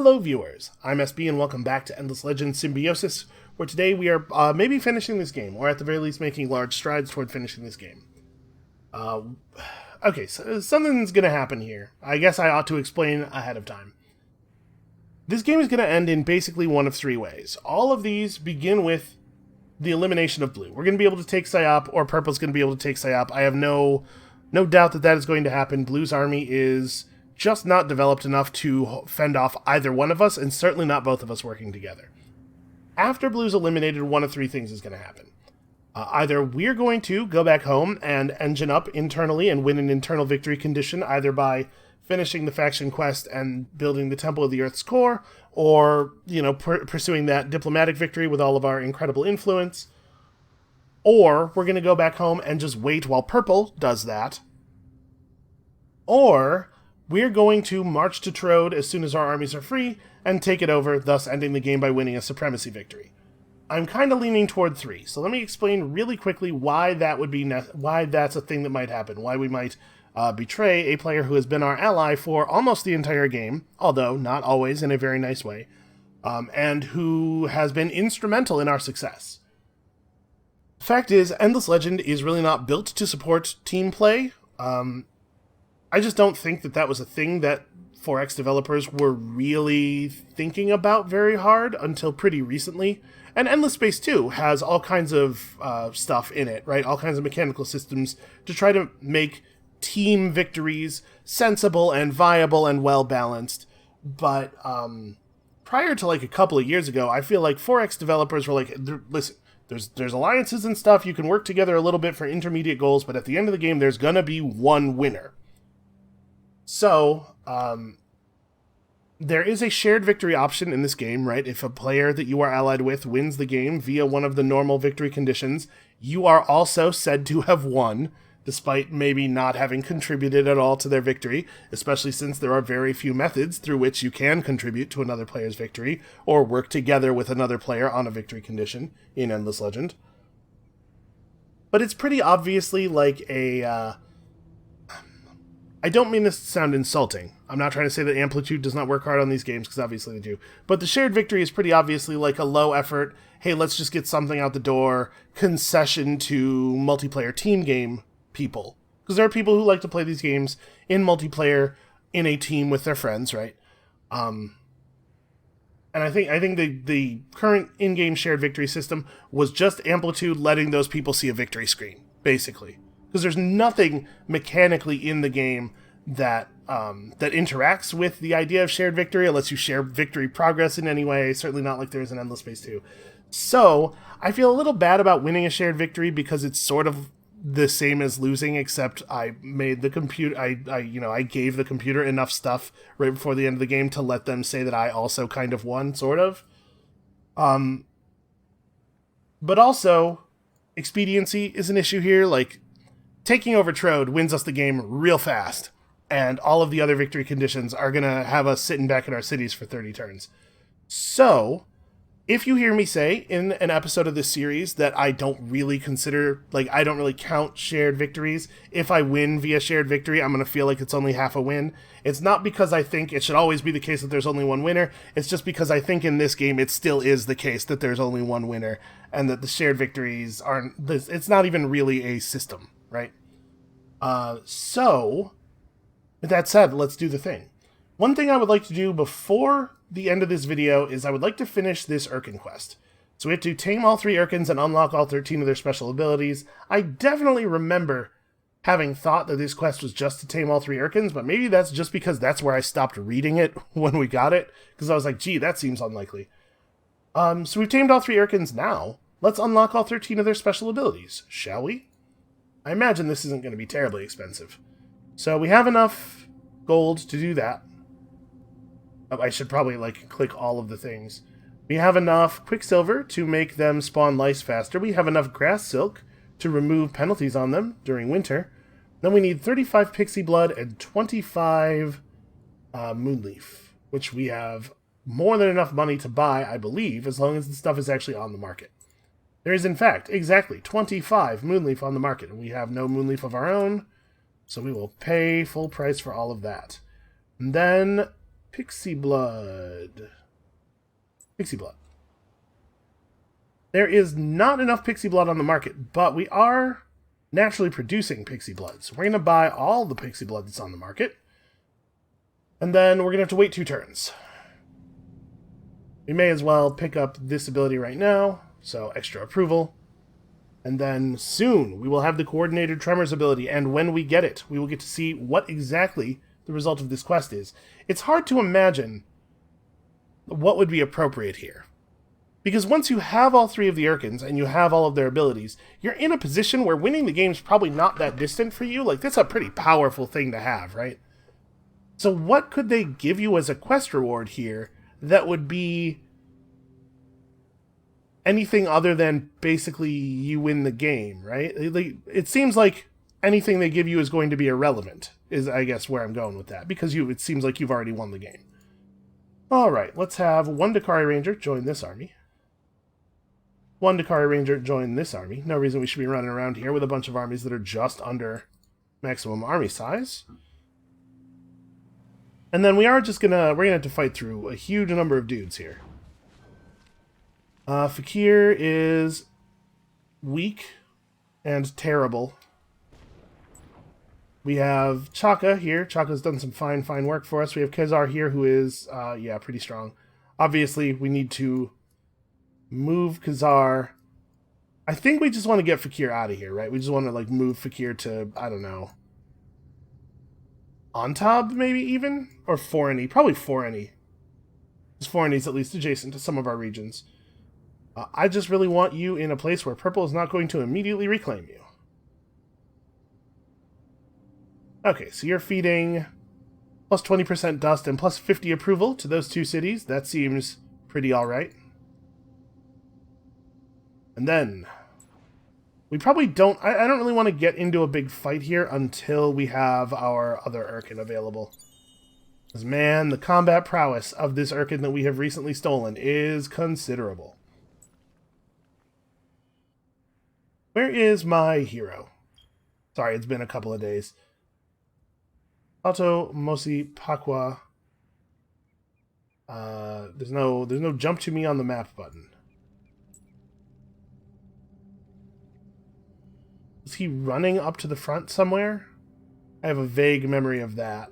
Hello viewers, I'm SB and welcome back to Endless Legends Symbiosis, where today we are maybe finishing this game, or at the very least making large strides toward finishing this game. Okay, so something's gonna happen here. I guess I ought to explain ahead of time. This game is gonna end in basically one of three ways. All of these begin with the elimination of blue. We're gonna be able to take Psyop, or purple's gonna be able to take Psyop. I have no doubt that that is going to happen. Blue's army is just not developed enough to fend off either one of us, and certainly not both of us working together. After Blue's eliminated, one of three things is going to happen. Either we're going to go back home and engine up internally and win an internal victory condition, either by finishing the faction quest and building the Temple of the Earth's Core, or, pursuing that diplomatic victory with all of our incredible influence. Or we're going to go back home and just wait while Purple does that. Or we're going to march to Trode as soon as our armies are free and take it over, thus ending the game by winning a supremacy victory. I'm kind of leaning toward 3, so let me explain really quickly why that would be why that's a thing that might happen, why we might betray a player who has been our ally for almost the entire game, although not always in a very nice way, and who has been instrumental in our success. The fact is, Endless Legend is really not built to support team play. I just don't think that that was a thing that 4X developers were really thinking about very hard until pretty recently. And Endless Space 2 has all kinds of stuff in it, right? All kinds of mechanical systems to try to make team victories sensible and viable and well-balanced. But prior to like a couple of years ago, I feel like 4X developers were like, listen, there's alliances and stuff, you can work together a little bit for intermediate goals, but at the end of the game, there's gonna be one winner. So, there is a shared victory option in this game, right? If a player that you are allied with wins the game via one of the normal victory conditions, you are also said to have won, despite maybe not having contributed at all to their victory, especially since there are very few methods through which you can contribute to another player's victory, or work together with another player on a victory condition in Endless Legend. But it's pretty obviously like a, I don't mean this to sound insulting. I'm not trying to say that Amplitude does not work hard on these games, because obviously they do. But the shared victory is pretty obviously like a low effort, hey, let's just get something out the door, concession to multiplayer team game people. Because there are people who like to play these games in multiplayer in a team with their friends, right? And I think the current in-game shared victory system was just Amplitude letting those people see a victory screen, basically. Because there's nothing mechanically in the game that that interacts with the idea of shared victory, unless you share victory progress in any way. Certainly not like there is in Endless Space 2. So I feel a little bad about winning a shared victory because it's sort of the same as losing, except I made the computer. I gave the computer enough stuff right before the end of the game to let them say that I also kind of won, sort of. But also, expediency is an issue here. Like, taking over Trode wins us the game real fast, and all of the other victory conditions are going to have us sitting back in our cities for 30 turns. So, if you hear me say in an episode of this series that I don't really consider, I don't really count shared victories, if I win via shared victory, I'm going to feel like it's only half a win. It's not because I think it should always be the case that there's only one winner, it's just because I think in this game it still is the case that there's only one winner, and that the shared victories aren't, it's not even really a system, right? So, with that said, let's do the thing. One thing I would like to do before the end of this video is I would like to finish this Urkan quest. So we have to tame all 3 Urkans and unlock all 13 of their special abilities. I definitely remember having thought that this quest was just to tame all 3 Urkans, but maybe that's just because that's where I stopped reading it when we got it, because I was like, gee, that seems unlikely. So we've tamed all 3 Urkans now. Let's unlock all 13 of their special abilities, shall we? I imagine this isn't going to be terribly expensive. So we have enough gold to do that. I should probably, click all of the things. We have enough Quicksilver to make them spawn lice faster. We have enough Grass Silk to remove penalties on them during winter. Then we need 35 Pixie Blood and 25 Moonleaf, which we have more than enough money to buy, I believe, as long as the stuff is actually on the market. There is, in fact, exactly 25 Moonleaf on the market, and we have no Moonleaf of our own, so we will pay full price for all of that. And then Pixie blood. Pixie blood. There is not enough pixie blood on the market, but we are naturally producing pixie blood. So we're going to buy all the pixie blood that's on the market. And then we're going to have to wait 2 turns. We may as well pick up this ability right now, so extra approval. And then soon we will have the Coordinated Tremors ability, and when we get it, we will get to see what exactly the result of this quest is. It's hard to imagine what would be appropriate here. Because once you have all 3 of the Urkans, and you have all of their abilities, you're in a position where winning the game's probably not that distant for you. Like, that's a pretty powerful thing to have, right? So what could they give you as a quest reward here that would be anything other than basically you win the game, right? It seems like anything they give you is going to be irrelevant, is I guess where I'm going with that, because it seems like you've already won the game. Alright, let's have 1 Dakari Ranger join this army. 1 Dakari Ranger join this army. No reason we should be running around here with a bunch of armies that are just under maximum army size. And then we're gonna have to fight through a huge number of dudes here. Fakir is weak and terrible. We have Chaka here. Chaka's done some fine work for us. We have Kezar here, who is, yeah, pretty strong. Obviously, we need to move Kezar. I think we just want to get Fakir out of here, right? We just want to, like, move Fakir to, I don't know, Ontab, maybe even? Or Forany. Probably Foreny. Because Forany's at least adjacent to some of our regions. I just really want you in a place where purple is not going to immediately reclaim you. Okay, so you're feeding plus 20% dust and plus 50 approval to those 2 cities. That seems pretty alright. And then we probably don't... I don't really want to get into a big fight here until we have our other Urkan available. Because, man, the combat prowess of this Urkan that we have recently stolen is considerable. Where is my hero? Sorry, it's been a couple of days. Auto Mosi Pakwa. There's no jump to me on the map button. Is he running up to the front somewhere? I have a vague memory of that.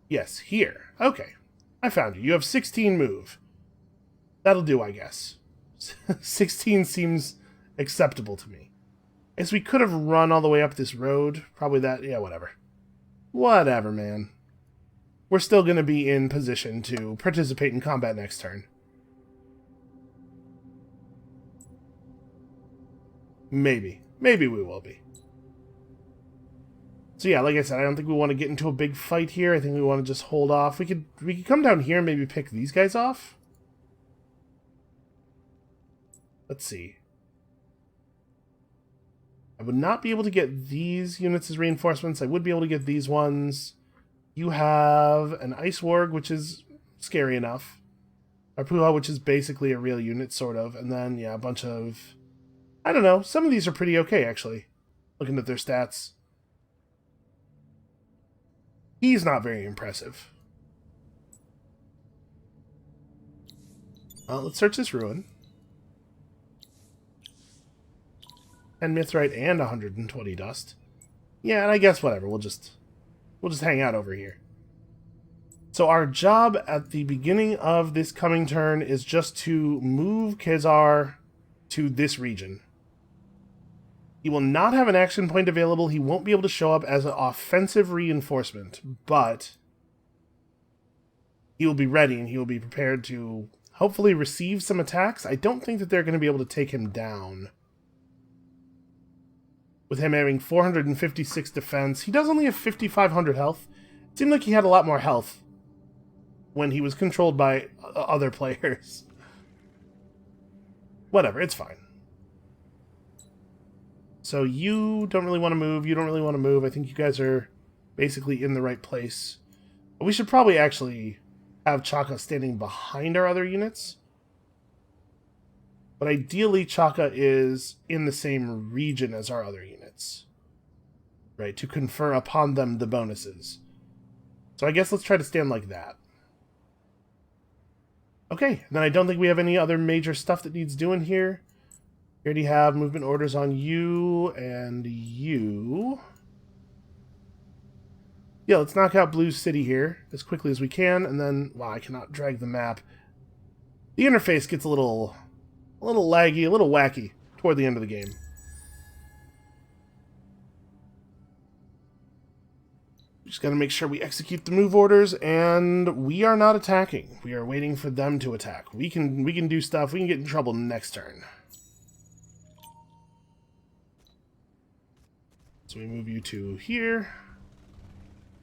Yes, here. Okay. I found you. You have 16 move. That'll do, I guess. 16 seems acceptable to me. I guess we could have run all the way up this road. Probably that. Yeah, whatever. Whatever, man. We're still going to be in position to participate in combat next turn. Maybe. Maybe we will be. So yeah, like I said, I don't think we want to get into a big fight here. I think we want to just hold off. We could come down here and maybe pick these guys off. Let's see. I would not be able to get these units as reinforcements. I would be able to get these ones. You have an Ice Warg, which is scary enough. A Puha, which is basically a real unit, sort of. And then, yeah, a bunch of... I don't know. Some of these are pretty okay, actually. Looking at their stats. He's not very impressive. Let's search this ruin. 10 Mithrite and 120 dust. Yeah, and I guess whatever. We'll just hang out over here. So our job at the beginning of this coming turn is just to move Kezar to this region. He will not have an action point available. He won't be able to show up as an offensive reinforcement, but he will be ready and he will be prepared to hopefully receive some attacks. I don't think that they're going to be able to take him down. With him having 456 defense, he does only have 5,500 health. It seemed like he had a lot more health when he was controlled by other players. Whatever, it's fine. So you don't really want to move. You don't really want to move. I think you guys are basically in the right place. But we should probably actually have Chaka standing behind our other units. But ideally, Chaka is in the same region as our other units. Right, to confer upon them the bonuses. So I guess let's try to stand like that. Okay, then I don't think we have any other major stuff that needs doing here. We already have movement orders on you and you. Yeah, let's knock out Blue City here as quickly as we can, and then... Wow, I cannot drag the map. The interface gets a little laggy, a little wacky toward the end of the game. Just gotta make sure we execute the move orders, and we are not attacking. We are waiting for them to attack. We can do stuff. We can get in trouble next turn. So we move you to here.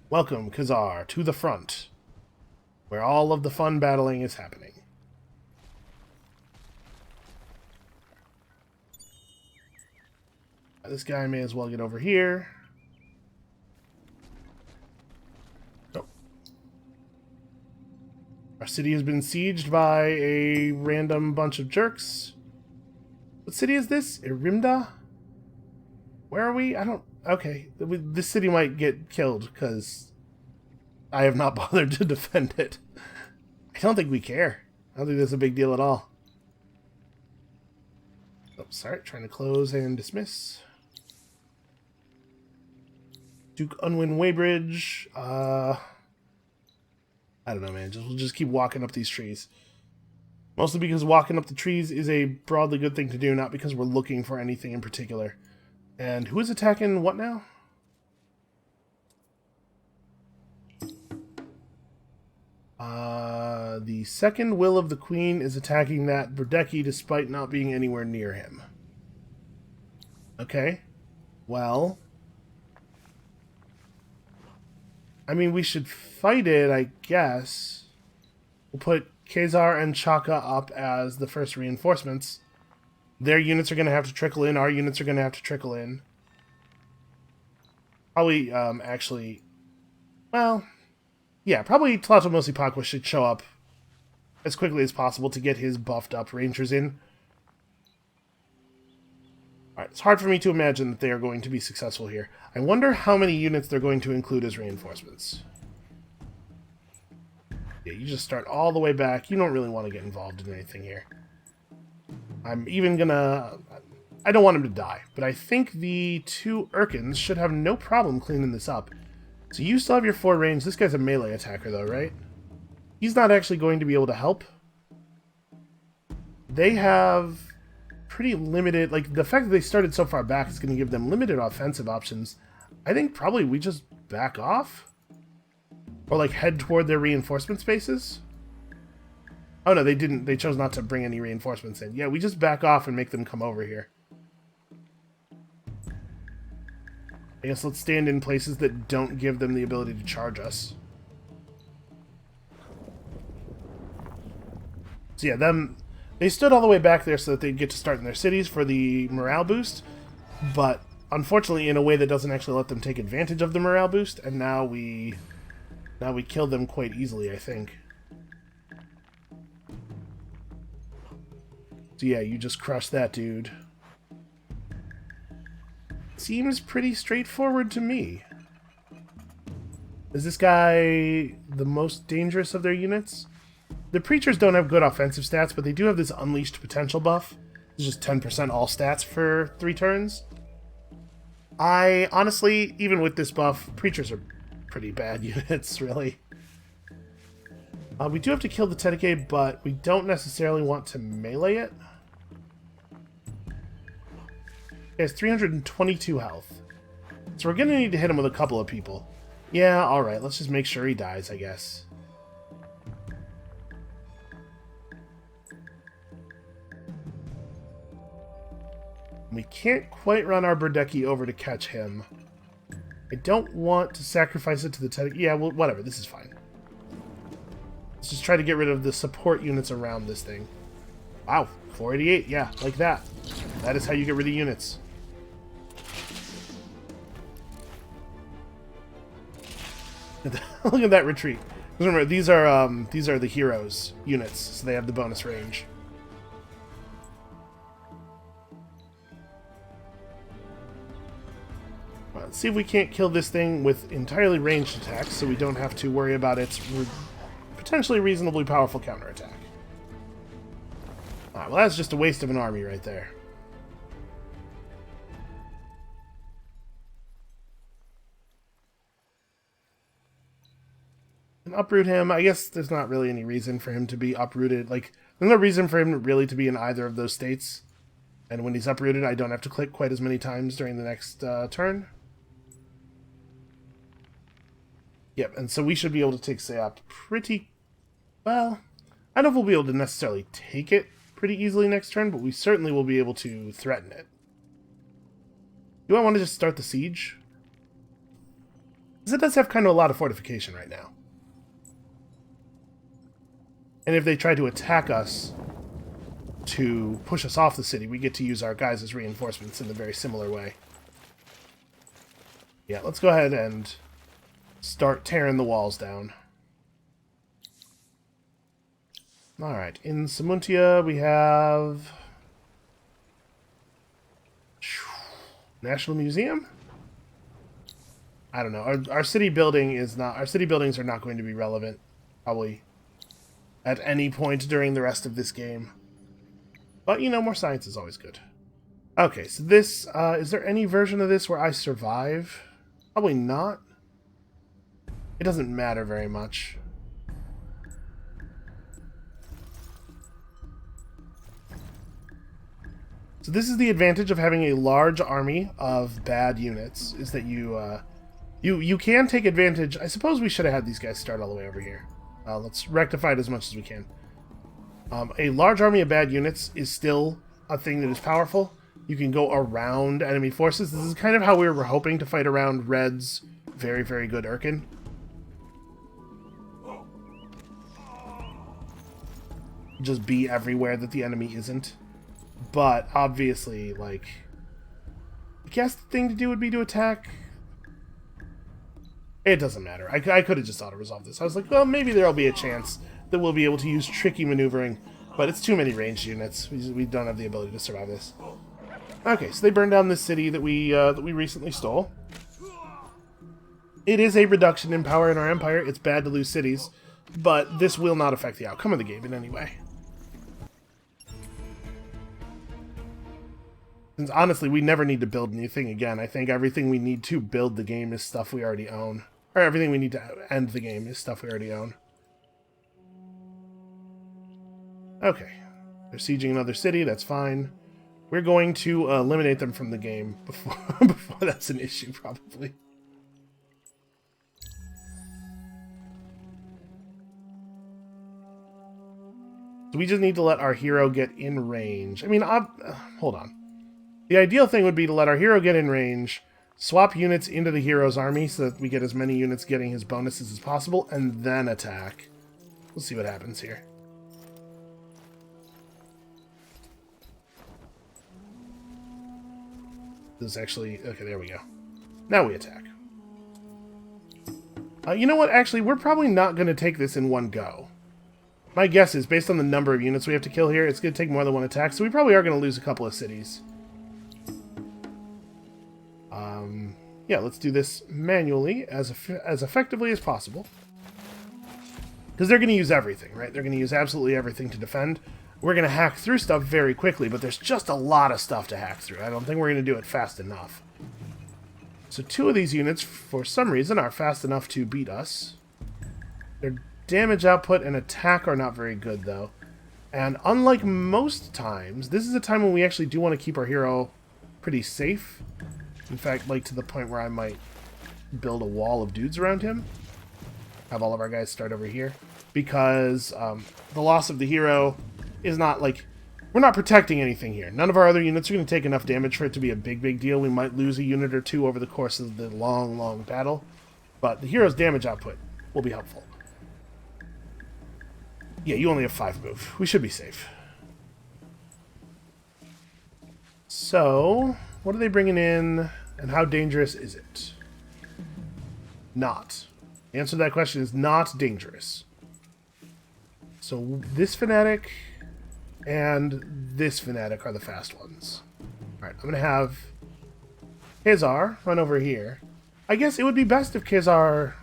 Welcome, Khazar, to the front, where all of the fun battling is happening. This guy may as well get over here. Oh. Our city has been sieged by a random bunch of jerks. What city is this? Irimda? Where are we? I don't... Okay, this city might get killed because I have not bothered to defend it. I don't think we care. I don't think that's a big deal at all. Oh, sorry, trying to close and dismiss. Duke Unwin Weybridge. I don't know, man. We'll just keep walking up these trees. Mostly because walking up the trees is a broadly good thing to do, not because we're looking for anything in particular. And who is attacking what now? The second Will of the Queen is attacking that Berdeki despite not being anywhere near him. Okay. Well... I mean, we should fight it, I guess. We'll put Khazar and Chaka up as the first reinforcements. Their units are going to have to trickle in. Our units are going to have to trickle in. Probably, actually... Well... Yeah, probably Tlatomosi Pakwa should show up as quickly as possible to get his buffed up rangers in. Alright, it's hard for me to imagine that they are going to be successful here. I wonder how many units they're going to include as reinforcements. Yeah, you just start all the way back. You don't really want to get involved in anything here. I'm even gonna... I don't want him to die, but I think the two Urkans should have no problem cleaning this up. So you still have your 4 range. This guy's a melee attacker, though, right? He's not actually going to be able to help. They have pretty limited... Like, the fact that they started so far back is going to give them limited offensive options. I think probably we just back off? Or, like, head toward their reinforcement spaces? Oh, no, they didn't. They chose not to bring any reinforcements in. Yeah, we just back off and make them come over here. I guess let's stand in places that don't give them the ability to charge us. So yeah, they stood all the way back there so that they'd get to start in their cities for the morale boost, but unfortunately in a way that doesn't actually let them take advantage of the morale boost, and now we killed them quite easily, I think. So yeah, you just crushed that dude. Seems pretty straightforward to me. Is this guy the most dangerous of their units? The Preachers don't have good offensive stats, but they do have this Unleashed Potential buff. It's just 10% all stats for 3 turns. I, honestly, even with this buff, Preachers are pretty bad units, really. We do have to kill the Tedeke, but we don't necessarily want to melee it. He has 322 health. So we're going to need to hit him with a couple of people. Yeah, alright, let's just make sure he dies, I guess. We can't quite run our Berdeki over to catch him. I don't want to sacrifice it to the Tedeke. Yeah, well, whatever, this is fine. Let's just try to get rid of the support units around this thing. Wow, 488, yeah, like that. That is how you get rid of units. Look at that retreat. Remember, these are the heroes units, so they have the bonus range. Let's see if we can't kill this thing with entirely ranged attacks, so we don't have to worry about its potentially reasonably powerful counterattack. Alright, well that's just a waste of an army right there. And uproot him, I guess there's not really any reason for him to be uprooted. Like, there's no reason for him really to be in either of those states. And when he's uprooted, I don't have to click quite as many times during the next turn. Yep, and so we should be able to take Sayop pretty... Well, I don't know if we'll be able to necessarily take it pretty easily next turn, but we certainly will be able to threaten it. Do I want to just start the siege? Because it does have kind of a lot of fortification right now. And if they try to attack us to push us off the city, we get to use our guys as reinforcements in a very similar way. Yeah, let's go ahead and start tearing the walls down. Alright, in Samuntia we have... National Museum? I don't know. Our city building is not... Our city buildings are not going to be relevant, probably, at any point during the rest of this game. But, you know, more science is always good. Okay, so this... is there any version of this where I survive? Probably not. It doesn't matter very much. So this is the advantage of having a large army of bad units, is that you can take advantage... I suppose we should have had these guys start all the way over here. Let's rectify it as much as we can. A large army of bad units is still a thing that is powerful. You can go around enemy forces. This is kind of how we were hoping to fight around Red's very, very good Urkan. Just be everywhere that the enemy isn't. But, obviously, like... I guess the thing to do would be to attack... It doesn't matter. I could have just auto-resolved this. I was like, well, maybe there'll be a chance that we'll be able to use tricky maneuvering, but it's too many ranged units. We don't have the ability to survive this. Okay, so they burned down this city that we recently stole. It is a reduction in power in our empire. It's bad to lose cities, but this will not affect the outcome of the game in any way. Since honestly, we never need to build anything again. I think everything we need to build the game is stuff we already own. Or everything we need to end the game is stuff we already own. Okay. They're sieging another city, that's fine. We're going to eliminate them from the game before that's an issue, probably. So we just need to let our hero get in range. I mean, hold on. The ideal thing would be to let our hero get in range, swap units into the hero's army so that we get as many units getting his bonuses as possible, and then attack. We'll see what happens here. This is actually... Okay, there we go. Now we attack. You know what? Actually, we're probably not going to take this in one go. My guess is, based on the number of units we have to kill here, it's going to take more than one attack, so we probably are going to lose a couple of cities. Yeah, let's do this manually, as effectively as possible. Because they're going to use everything, right? They're going to use absolutely everything to defend. We're going to hack through stuff very quickly, but there's just a lot of stuff to hack through. I don't think we're going to do it fast enough. So 2 of these units, for some reason, are fast enough to beat us. Their damage output and attack are not very good, though. And unlike most times, this is a time when we actually do want to keep our hero pretty safe. In fact, like to the point where I might build a wall of dudes around him. Have all of our guys start over here. Because the loss of the hero is not like... We're not protecting anything here. None of our other units are going to take enough damage for it to be a big, big deal. We might lose a unit or 2 over the course of the long, long battle. But the hero's damage output will be helpful. Yeah, you only have 5 move. We should be safe. So, what are they bringing in, and how dangerous is it? Not. The answer to that question is not dangerous. So, this fanatic and this fanatic are the fast ones. Alright, I'm going to have Kizar, run over here. I guess it would be best if Kizar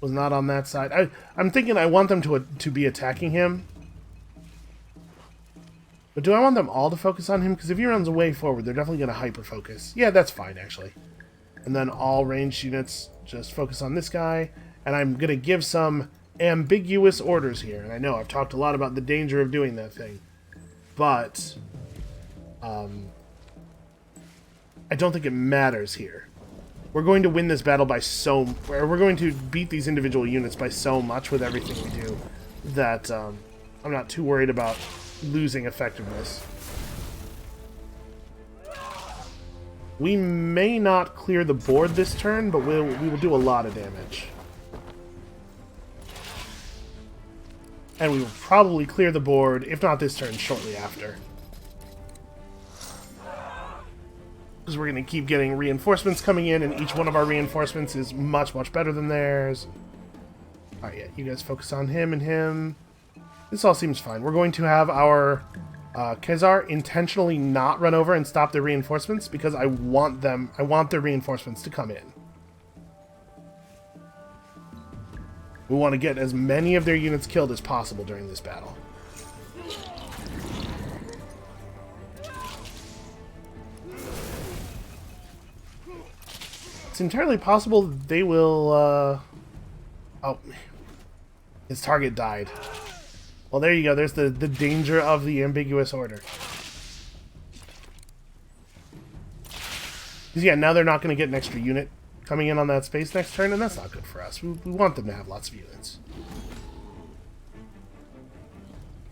was not on that side. I'm thinking I want them to be attacking him. But do I want them all to focus on him? Because if he runs way forward, they're definitely going to hyper-focus. Yeah, that's fine, actually. And then all ranged units just focus on this guy. And I'm going to give some ambiguous orders here. And I know I've talked a lot about the danger of doing that thing. But I don't think it matters here. We're going to win this battle by we're going to beat these individual units by so much with everything we do that I'm not too worried about losing effectiveness. We may not clear the board this turn, but we will do a lot of damage. And we will probably clear the board, if not this turn, shortly after. Because we're going to keep getting reinforcements coming in, and each one of our reinforcements is much, much better than theirs. Alright, yeah, you guys focus on him and him. This all seems fine. We're going to have our Khazar intentionally not run over and stop their reinforcements because I want their reinforcements to come in. We want to get as many of their units killed as possible during this battle. It's entirely possible they will, oh, his target died. Well, there you go. There's the danger of the ambiguous order. Because, yeah, now they're not going to get an extra unit coming in on that space next turn, and that's not good for us. We want them to have lots of units.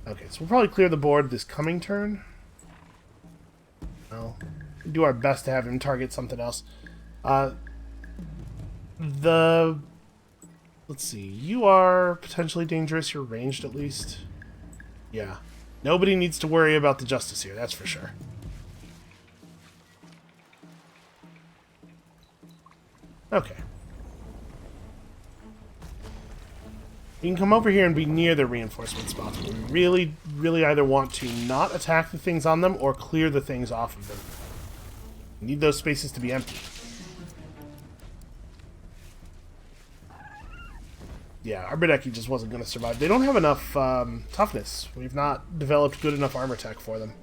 Okay, so we'll probably clear the board this coming turn. Well, we'll do our best to have him target something else. Let's see. You are potentially dangerous. You're ranged, at least. Yeah. Nobody needs to worry about the justice here, that's for sure. Okay. You can come over here and be near the reinforcement spots. We really, really either want to not attack the things on them or clear the things off of them. We need those spaces to be empty. Yeah, our Bradecki just wasn't going to survive. They don't have enough toughness. We've not developed good enough armor tech for them.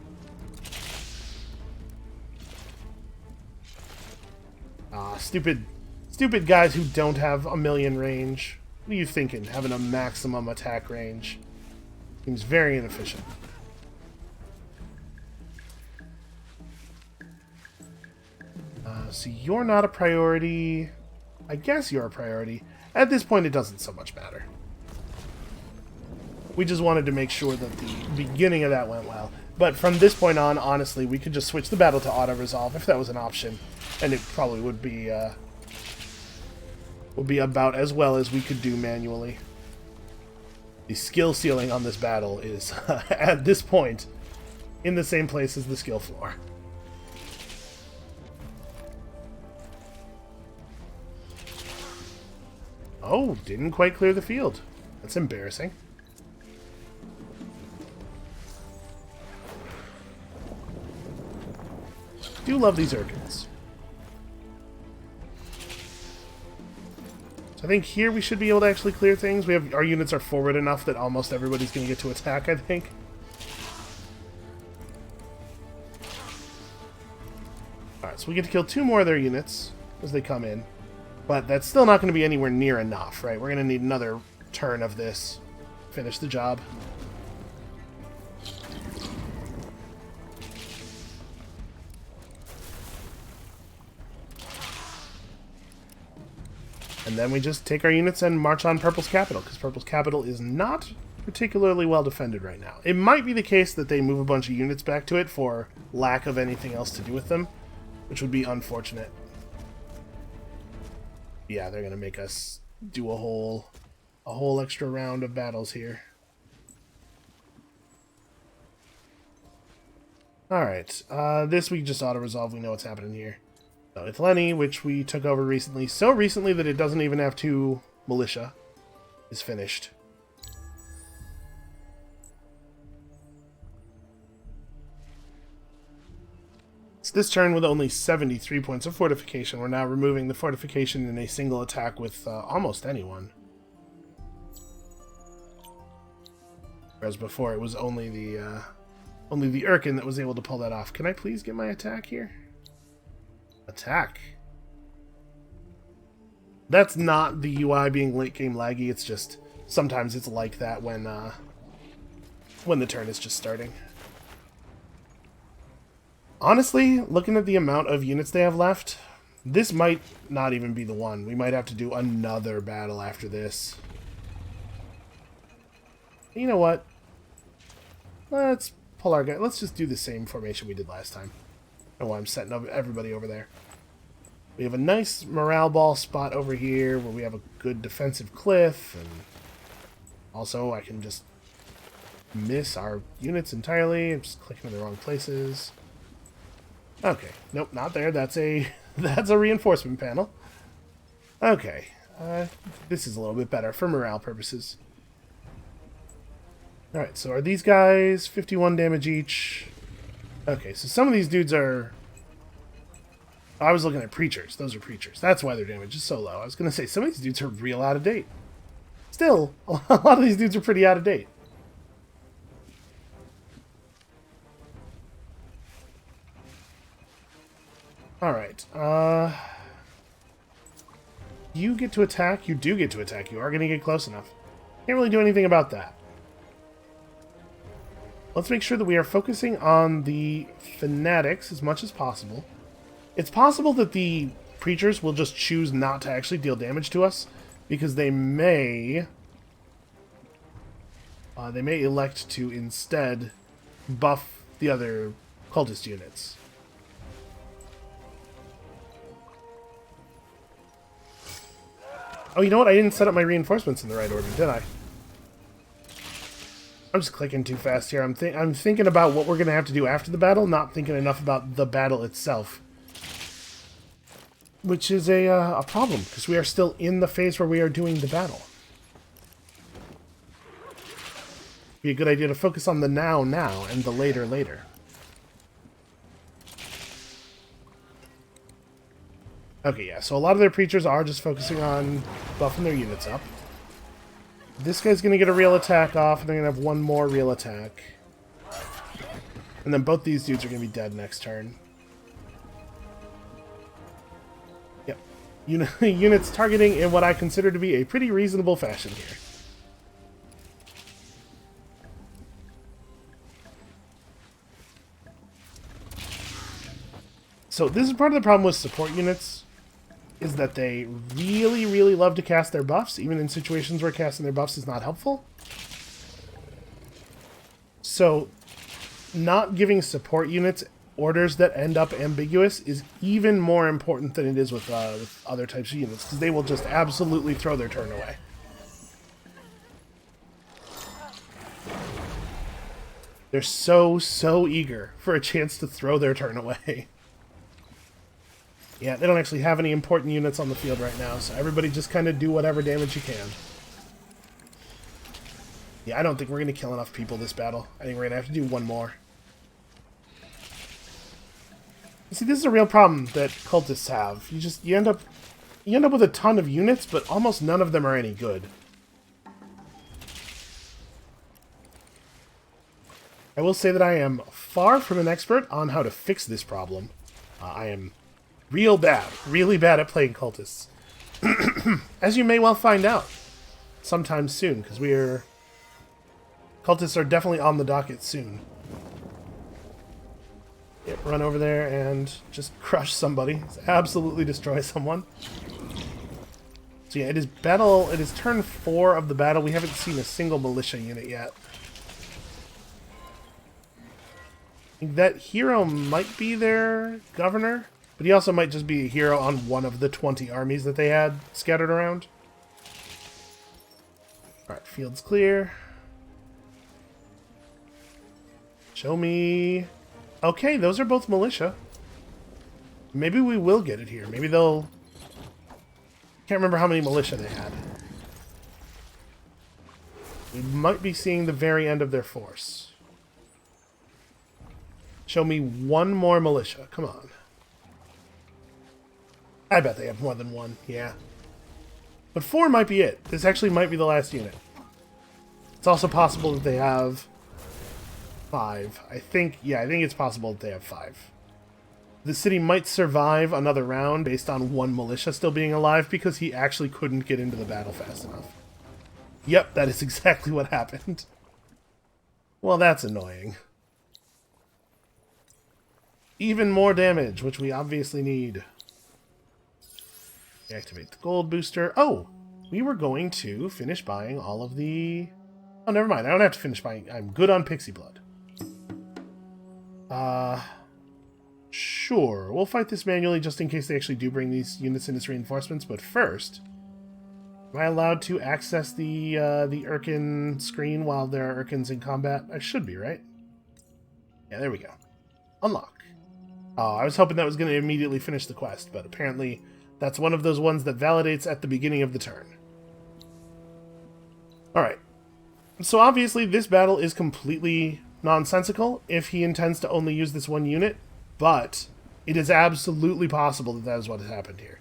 Stupid guys who don't have a million range. What are you thinking, having a maximum attack range? Seems very inefficient. So you're not a priority. I guess you're a priority. At this point, it doesn't so much matter. We just wanted to make sure that the beginning of that went well. But from this point on, honestly, we could just switch the battle to auto-resolve if that was an option. And it probably would be about as well as we could do manually. The skill ceiling on this battle is, at this point, in the same place as the skill floor. Oh, didn't quite clear the field. That's embarrassing. Do love these Urkans. So I think here we should be able to actually clear things. Our units are forward enough that almost everybody's going to get to attack, I think. Alright, so we get to kill 2 more of their units as they come in. But that's still not going to be anywhere near enough, right? We're going to need another turn of this. Finish the job. And then we just take our units and march on Purple's capital, because Purple's capital is not particularly well defended right now. It might be the case that they move a bunch of units back to it for lack of anything else to do with them, which would be unfortunate. Yeah, they're gonna make us do a whole extra round of battles here. Alright, this we just auto-resolve. We know what's happening here. So it's Lenny, which we took over recently. So recently that it doesn't even have 2 militia. Is finished. So this turn, with only 73 points of fortification, we're now removing the fortification in a single attack with almost anyone. Whereas before, it was only the Urkan that was able to pull that off. Can I please get my attack here? Attack. That's not the UI being late game laggy. It's just sometimes it's like that when the turn is just starting. Honestly, looking at the amount of units they have left, this might not even be the one. We might have to do another battle after this. You know what? Let's pull our guy. Let's just do the same formation we did last time. Oh, I'm setting up everybody over there. We have a nice morale ball spot over here where we have a good defensive cliff, and also I can just miss our units entirely. I'm just clicking in the wrong places. Okay, nope, not there. That's a reinforcement panel. Okay, this is a little bit better for morale purposes. Alright, so are these guys 51 damage each? Okay, so some of these dudes are... I was looking at preachers. Those are preachers. That's why their damage is so low. I was going to say, some of these dudes are real out of date. Still, a lot of these dudes are pretty out of date. Alright, you get to attack. You do get to attack. You are going to get close enough. Can't really do anything about that. Let's make sure that we are focusing on the fanatics as much as possible. It's possible that the preachers will just choose not to actually deal damage to us, because they may elect to instead buff the other cultist units. Oh, you know what? I didn't set up my reinforcements in the right order, did I? I'm just clicking too fast here. I'm thinking about what we're going to have to do after the battle, not thinking enough about the battle itself. Which is a problem, because we are still in the phase where we are doing the battle. Be a good idea to focus on the now and the later. Okay, yeah, so a lot of their preachers are just focusing on buffing their units up. This guy's going to get a real attack off, and they're going to have one more real attack. And then both these dudes are going to be dead next turn. Yep. Units targeting in what I consider to be a pretty reasonable fashion here. So this is part of the problem with support units, is that they really, really love to cast their buffs, even in situations where casting their buffs is not helpful. So, not giving support units orders that end up ambiguous is even more important than it is with other types of units, because they will just absolutely throw their turn away. They're so eager for a chance to throw their turn away. Yeah, they don't actually have any important units on the field right now, so everybody just kind of do whatever damage you can. Yeah, I don't think we're going to kill enough people this battle. I think we're going to have to do one more. You see, this is a real problem that cultists have. You end up with a ton of units, but almost none of them are any good. I will say that I am far from an expert on how to fix this problem. I am really bad at playing cultists. As you may well find out sometime soon, because cultists are definitely on the docket soon. Yep, run over there and just crush somebody. Absolutely destroy someone. So yeah, it is turn 4 of the battle. We haven't seen a single militia unit yet. I think that hero might be their governor. But he also might just be a hero on one of the 20 armies that they had scattered around. Alright, field's clear. Show me... Okay, those are both militia. Maybe we will get it here. Maybe they'll... Can't remember how many militia they had. We might be seeing the very end of their force. Show me one more militia. Come on. I bet they have more than one. Yeah. But 4 might be it. This actually might be the last unit. It's also possible that they have 5. I think it's possible that they have 5. The city might survive another round based on one militia still being alive because he actually couldn't get into the battle fast enough. Yep, that is exactly what happened. Well, that's annoying. Even more damage, which we obviously need. Activate the gold booster. Oh, we were going to finish buying all of the... Oh, never mind. I don't have to finish buying. I'm good on pixie blood. Sure. We'll fight this manually just in case they actually do bring these units in as reinforcements. But first, am I allowed to access the Urkan screen while there are Urkans in combat? I should be, right? Yeah, there we go. Unlock. Oh, I was hoping that was going to immediately finish the quest, but apparently that's one of those ones that validates at the beginning of the turn. Alright. So obviously this battle is completely nonsensical if he intends to only use this one unit, but it is absolutely possible that that is what has happened here.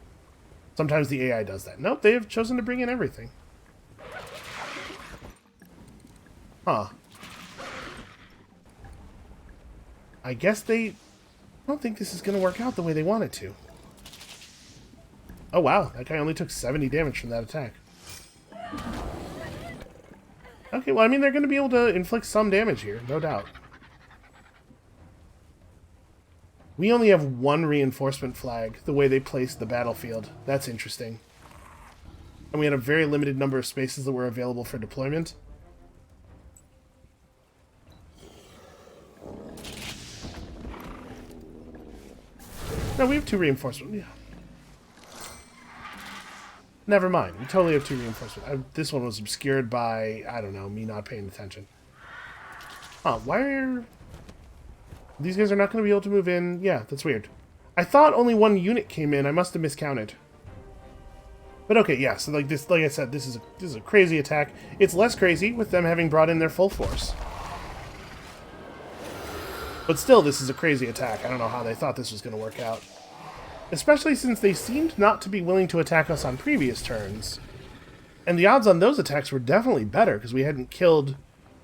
Sometimes the AI does that. Nope, they have chosen to bring in everything. Huh. I guess I don't think this is going to work out the way they want it to. Oh wow, that guy only took 70 damage from that attack. Okay, well I mean they're going to be able to inflict some damage here, no doubt. We only have one reinforcement flag, the way they placed the battlefield. That's interesting. And we had a very limited number of spaces that were available for deployment. No, we have 2 reinforcements. Yeah. Never mind. We totally have 2 reinforcements. This one was obscured by, I don't know, me not paying attention. Huh, why are... These guys are not going to be able to move in. Yeah, that's weird. I thought only 1 unit came in. I must have miscounted. But okay, yeah, so like I said, this is a crazy attack. It's less crazy with them having brought in their full force. But still, this is a crazy attack. I don't know how they thought this was going to work out. Especially since they seemed not to be willing to attack us on previous turns. And the odds on those attacks were definitely better, because we hadn't killed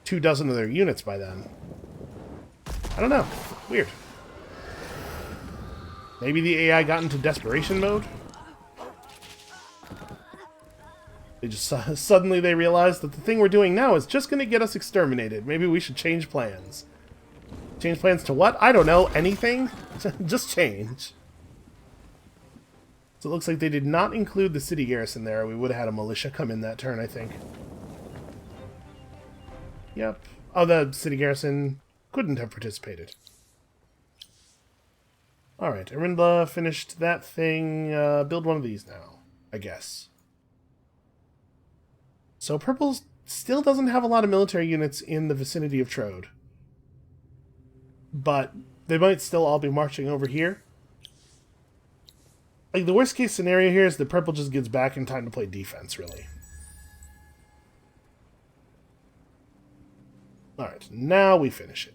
24 of their units by then. I don't know. Weird. Maybe the AI got into desperation mode? They just suddenly they realized that the thing we're doing now is just going to get us exterminated. Maybe we should change plans. Change plans to what? I don't know. Anything? Just change. So it looks like they did not include the city garrison there. We would have had a militia come in that turn, I think. Yep. Oh, the city garrison couldn't have participated. Alright, Arindla finished that thing. Build one of these now, I guess. So Purple still doesn't have a lot of military units in the vicinity of Trode. But they might still all be marching over here. Like, the worst case scenario here is that Purple just gets back in time to play defense, really. Alright, now we finish it.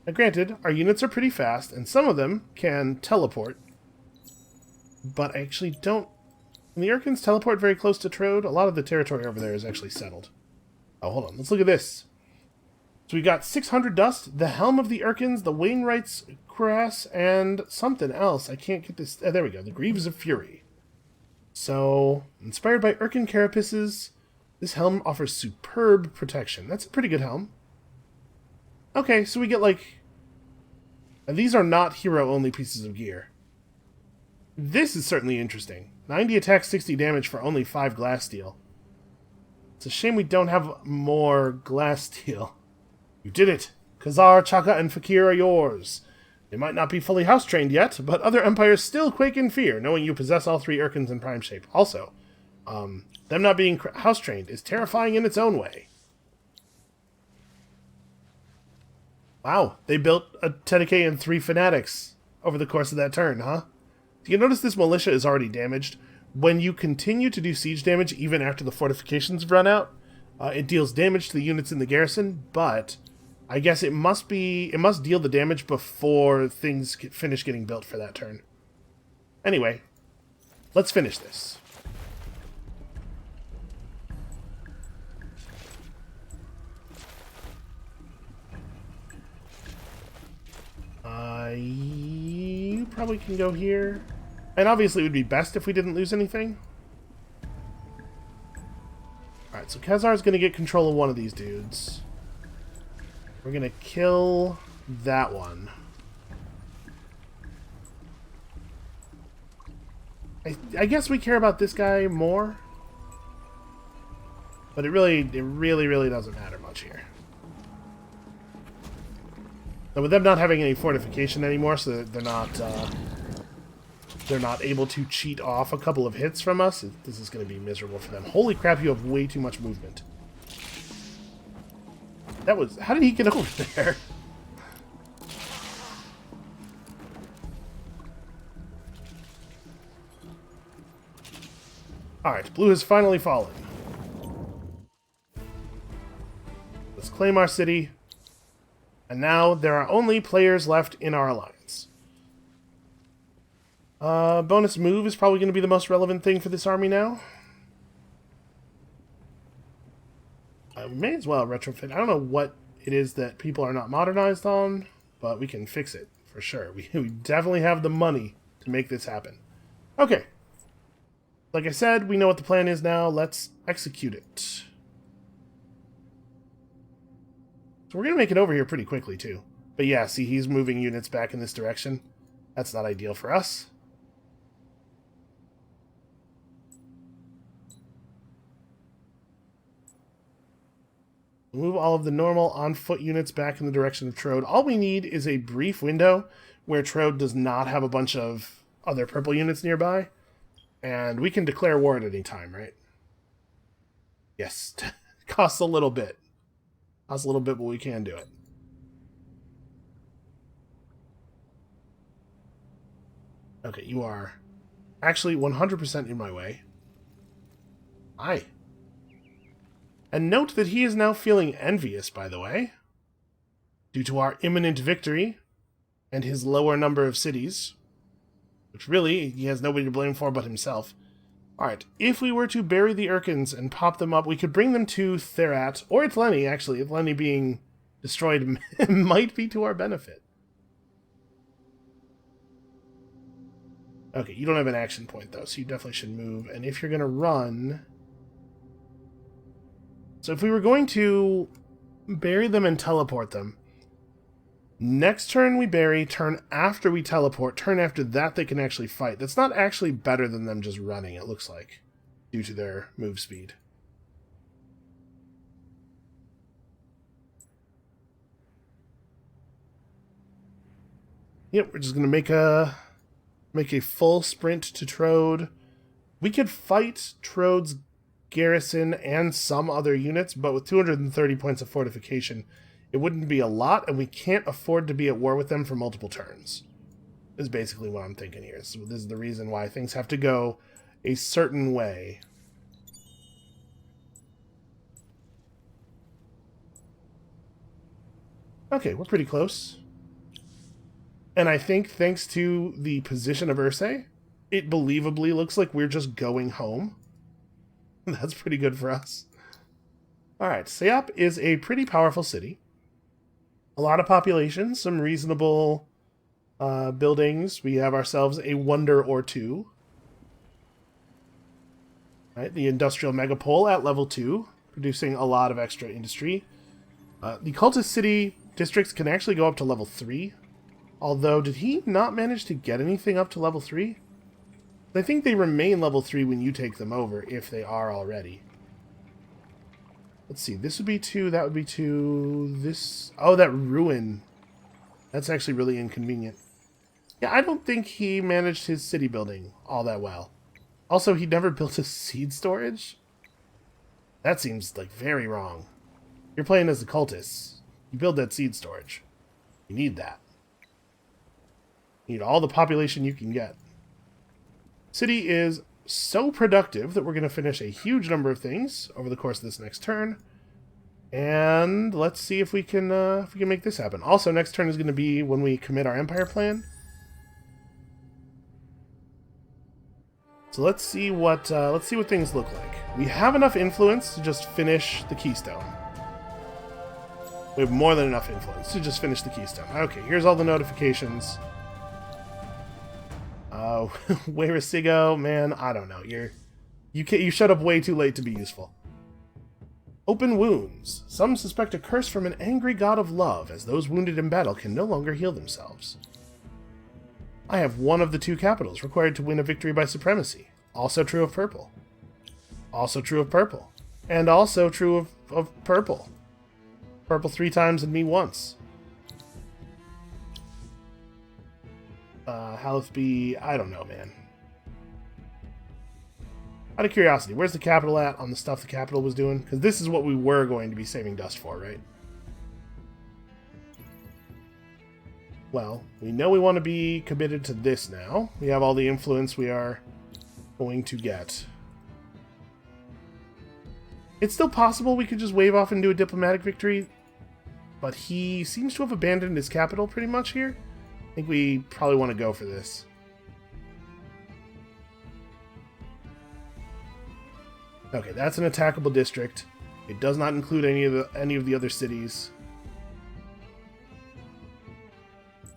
Now granted, our units are pretty fast, and some of them can teleport. But I actually don't... When the Urkans teleport very close to Trode, a lot of the territory over there is actually settled. Oh, hold on, let's look at this. So we got 600 dust, the Helm of the Urkans, the Wainwright's Cuirass, and something else. I can't get this... there we go, the Greaves of Fury. So, inspired by Urkan carapaces, this helm offers superb protection. That's a pretty good helm. Okay, so we get like... And these are not hero-only pieces of gear. This is certainly interesting. 90 attack, 60 damage for only 5 glass steel. It's a shame we don't have more glass steel. You did it! Khazar, Chaka, and Fakir are yours. They might not be fully house-trained yet, but other empires still quake in fear, knowing you possess all 3 Urkans in prime shape. Also, them not being house-trained is terrifying in its own way. Wow, they built a Tedeke and 3 Fanatics over the course of that turn, huh? You notice this militia is already damaged. When you continue to do siege damage even after the fortifications run out, it deals damage to the units in the garrison, but I guess it must deal the damage before things finish getting built for that turn. Anyway, let's finish this. You probably can go here. And obviously it would be best if we didn't lose anything. Alright, so Khazar's going to get control of one of these dudes. We're going to kill that one. I guess we care about this guy more. But it really doesn't matter much here. And with them not having any fortification anymore, so they're not able to cheat off a couple of hits from us, this is going to be miserable for them. Holy crap, you have way too much movement. That was... How did he get over there? Alright, blue has finally fallen. Let's claim our city. And now there are only players left in our alliance. Bonus move is probably going to be the most relevant thing for this army now. We may as well retrofit. I don't know what it is that people are not modernized on, but we can fix it for sure. We definitely have the money to make this happen. Okay. Like I said, we know what the plan is now. Let's execute it. So we're going to make it over here pretty quickly, too. But yeah, see, he's moving units back in this direction. That's not ideal for us. Move all of the normal on-foot units back in the direction of Trode. All we need is a brief window where Trode does not have a bunch of other purple units nearby. And we can declare war at any time, right? Yes. Costs a little bit. Costs a little bit, but we can do it. Okay, you are actually 100% in my way. Aye. And note that he is now feeling envious, by the way, due to our imminent victory and his lower number of cities, which really he has nobody to blame for but himself. Alright, if we were to bury the Urkans and pop them up, we could bring them to Therat, or Ithleni, actually. Ithleni being destroyed might be to our benefit. Okay, you don't have an action point, though, so you definitely should move. And if you're going to run... So if we were going to bury them and teleport them, next turn we bury, turn after we teleport, turn after that they can actually fight. That's not actually better than them just running, it looks like, due to their move speed. Yep, we're just going to make a full sprint to Trode. We could fight Trode's garrison and some other units, but with 230 points of fortification, it wouldn't be a lot, and we can't afford to be at war with them for multiple turns. Is basically what I'm thinking here. So this is the reason why things have to go a certain way. Okay, we're pretty close. And I think thanks to the position of Ursay, it believably looks like we're just going home. That's pretty good for us. Alright, Sayop is a pretty powerful city. A lot of population, some reasonable buildings. We have ourselves a wonder or two. Right, the industrial megapole at level 2, producing a lot of extra industry. The cultist city districts can actually go up to level 3. Although, did he not manage to get anything up to level 3? I think they remain level 3 when you take them over, if they are already. Let's see, this would be 2, that would be 2, this... Oh, that ruin. That's actually really inconvenient. Yeah, I don't think he managed his city building all that well. Also, he never built a seed storage? That seems, like, very wrong. You're playing as the cultists. You build that seed storage. You need that. You need all the population you can get. City is so productive that we're going to finish a huge number of things over the course of this next turn. And let's see if we can make this happen. Also, next turn is going to be when we commit our Empire plan. So let's see what things look like. We have enough influence to just finish the Keystone. We have more than enough influence to just finish the Keystone. Okay, here's all the notifications. Weirasigo, man, I don't know. You shut up way too late to be useful. Open wounds. Some suspect a curse from an angry god of love, as those wounded in battle can no longer heal themselves. I have one of the 2 capitals required to win a victory by supremacy. Also true of purple. Also true of purple. And also true of purple. Purple 3 times and me once. Halifby, I don't know, man. Out of curiosity, where's the capital at on the stuff the capital was doing? Because this is what we were going to be saving dust for, right? Well, we know we want to be committed to this now. We have all the influence we are going to get. It's still possible we could just wave off and do a diplomatic victory, but he seems to have abandoned his capital pretty much here. I think we probably want to go for this. Okay, that's an attackable district. It does not include any of the other cities.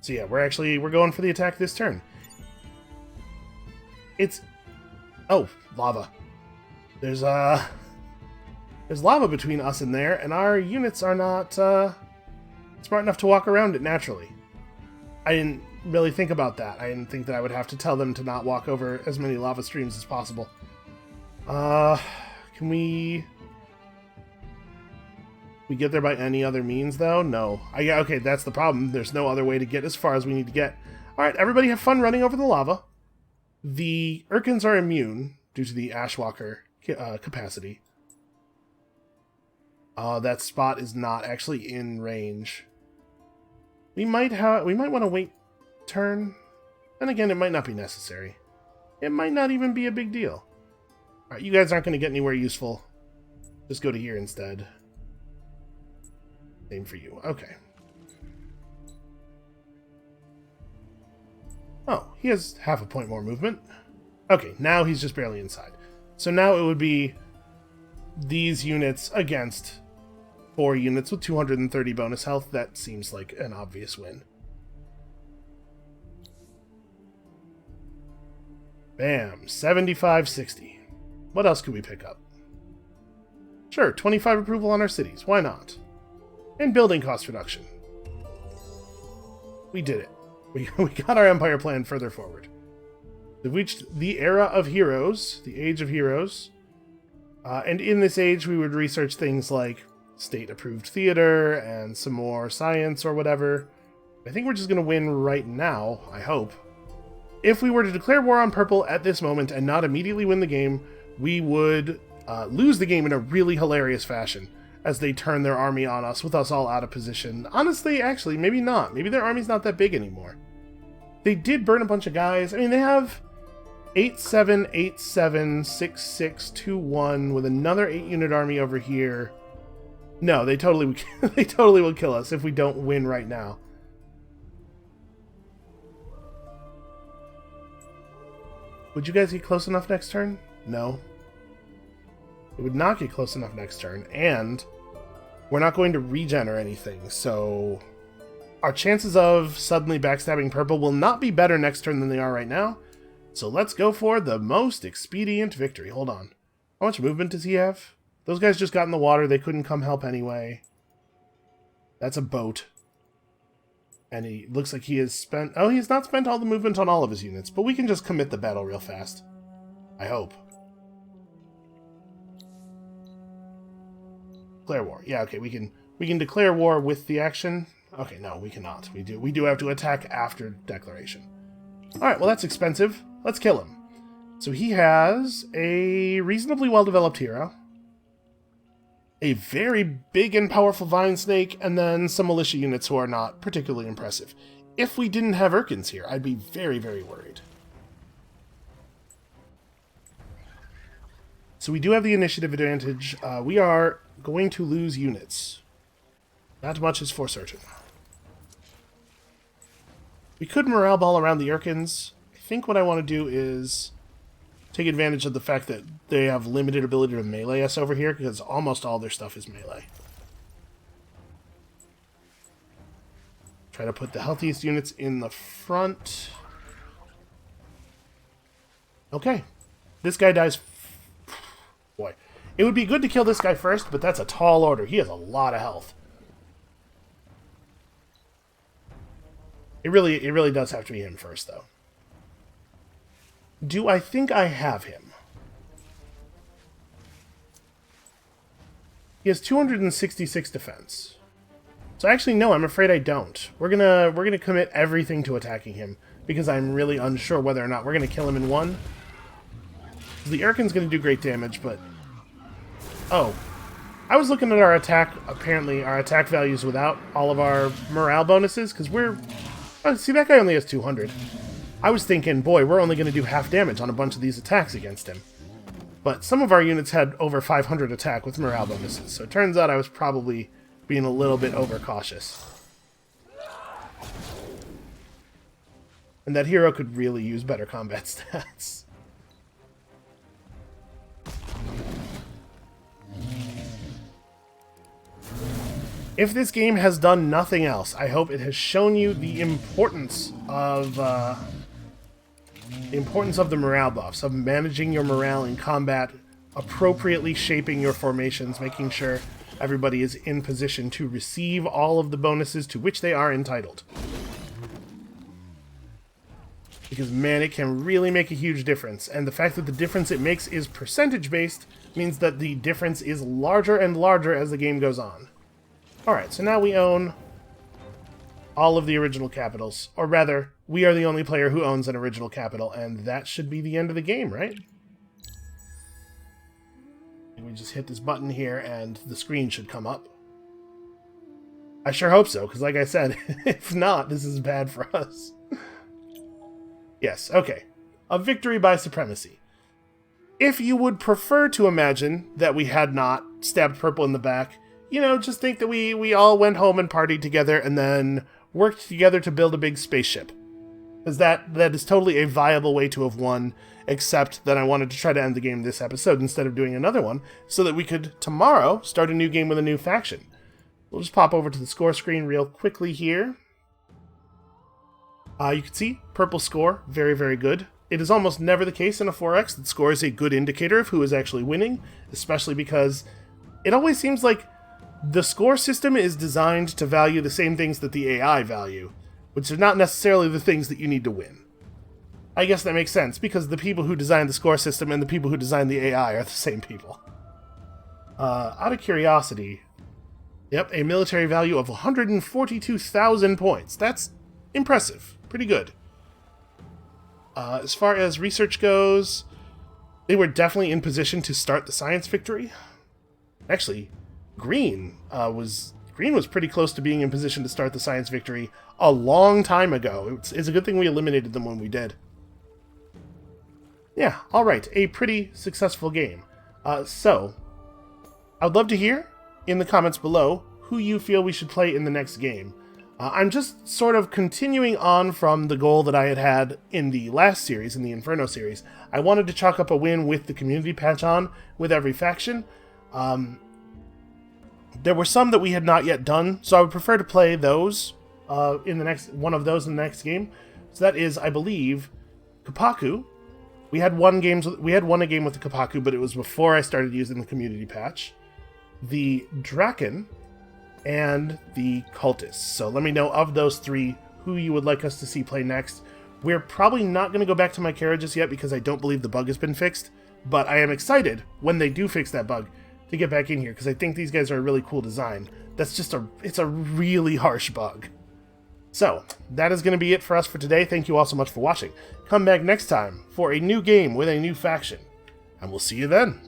So yeah, we're going for the attack this turn. Oh, lava. There's lava between us and there, and our units are not smart enough to walk around it naturally. I didn't really think about that. I didn't think that I would have to tell them to not walk over as many lava streams as possible. Can we get there by any other means, though? No. Okay, that's the problem. There's no other way to get as far as we need to get. Alright, everybody have fun running over the lava. The Urkans are immune due to the Ashwalker capacity. That spot is not actually in range. We might want to wait turn. And again, it might not be necessary. It might not even be a big deal. Alright, you guys aren't going to get anywhere useful. Just go to here instead. Same for you. Okay. Oh, he has half a point more movement. Okay, now he's just barely inside. So now it would be these units against 4 units with 230 bonus health. That seems like an obvious win. Bam, 75-60. What else could we pick up? Sure, 25 approval on our cities. Why not? And building cost reduction. We did it. We got our empire plan further forward. We've reached the era of heroes, the age of heroes. And in this age, we would research things like state-approved theater and some more science or whatever. I think we're just going to win right now, I hope. If we were to declare war on purple at this moment and not immediately win the game, we would lose the game in a really hilarious fashion as they turn their army on us with us all out of position. Honestly, actually, maybe not. Maybe their army's not that big anymore. They did burn a bunch of guys. I mean, they have 8-7, 8-7, 6-6, 2-1 with another 8-unit army over here. No, they totally will kill us if we don't win right now. Would you guys get close enough next turn? No. It would not get close enough next turn, and we're not going to regen or anything, so our chances of suddenly backstabbing purple will not be better next turn than they are right now. So let's go for the most expedient victory. Hold on. How much movement does he have? Those guys just got in the water. They couldn't come help anyway. That's a boat. And he looks like he has spent... Oh, he's not spent all the movement on all of his units, but we can just commit the battle real fast. I hope. Declare war. Yeah, okay, we can declare war with the action. Okay, no, we cannot. We do have to attack after declaration. Alright, well that's expensive. Let's kill him. So he has a reasonably well-developed hero, a very big and powerful vine snake, and then some militia units who are not particularly impressive. If we didn't have Urkans here, I'd be very, very worried. So we do have the initiative advantage. We are going to lose units. Not much is for certain. We could morale ball around the Urkans. I think what I want to do is take advantage of the fact that they have limited ability to melee us over here, because almost all their stuff is melee. Try to put the healthiest units in the front. Okay. This guy dies. Boy. It would be good to kill this guy first, but that's a tall order. He has a lot of health. It really does have to be him first, though. Do I think I have him? He has 266 defense. So actually, no, I'm afraid I don't. We're gonna commit everything to attacking him, because I'm really unsure whether or not we're gonna kill him in one. The Urkan's gonna do great damage, but... Oh. I was looking at our attack, apparently, our attack values without all of our morale bonuses, because we're... Oh, see, that guy only has 200. I was thinking, boy, we're only going to do half damage on a bunch of these attacks against him. But some of our units had over 500 attack with morale bonuses, so it turns out I was probably being a little bit overcautious. And that hero could really use better combat stats. If this game has done nothing else, I hope it has shown you the importance of the morale buffs, of managing your morale in combat, appropriately shaping your formations, making sure everybody is in position to receive all of the bonuses to which they are entitled. Because, man, it can really make a huge difference, and the fact that the difference it makes is percentage-based means that the difference is larger and larger as the game goes on. Alright, so now we own all of the original capitals. Or rather, we are the only player who owns an original capital, and that should be the end of the game, right? We just hit this button here, and the screen should come up. I sure hope so, because like I said, if not, this is bad for us. Yes, okay. A victory by supremacy. If you would prefer to imagine that we had not stabbed purple in the back, you know, just think that we all went home and partied together and then worked together to build a big spaceship. Because that is totally a viable way to have won, except that I wanted to try to end the game this episode instead of doing another one, so that we could, tomorrow, start a new game with a new faction. We'll just pop over to the score screen real quickly here. You can see, purple score, very, very good. It is almost never the case in a 4X that score is a good indicator of who is actually winning, especially because it always seems like the score system is designed to value the same things that the AI value, which are not necessarily the things that you need to win. I guess that makes sense, because the people who designed the score system and the people who designed the AI are the same people. Out of curiosity, yep, a military value of 142,000 points. That's impressive. Pretty good. As far as research goes, they were definitely in position to start the science victory. Actually, Green was pretty close to being in position to start the science victory a long time ago. It's a good thing we eliminated them when we did. Yeah, alright, a pretty successful game. So, I would love to hear in the comments below who you feel we should play in the next game. I'm just sort of continuing on from the goal that I had in the last series, in the Inferno series. I wanted to chalk up a win with the community patch on, with every faction. There were some that we had not yet done, so I would prefer to play those in the next one of those in the next game. So that is, I believe, Kapaku. We had won a game with the Kapaku, but it was before I started using the community patch. The Draken and the Cultists. So let me know of those three who you would like us to see play next. We're probably not going to go back to Mykara just yet because I don't believe the bug has been fixed, but I am excited when they do fix that bug to get back in here, because I think these guys are a really cool design. That's just it's a really harsh bug. So, that is going to be it for us for today. Thank you all so much for watching. Come back next time for a new game with a new faction, and we'll see you then.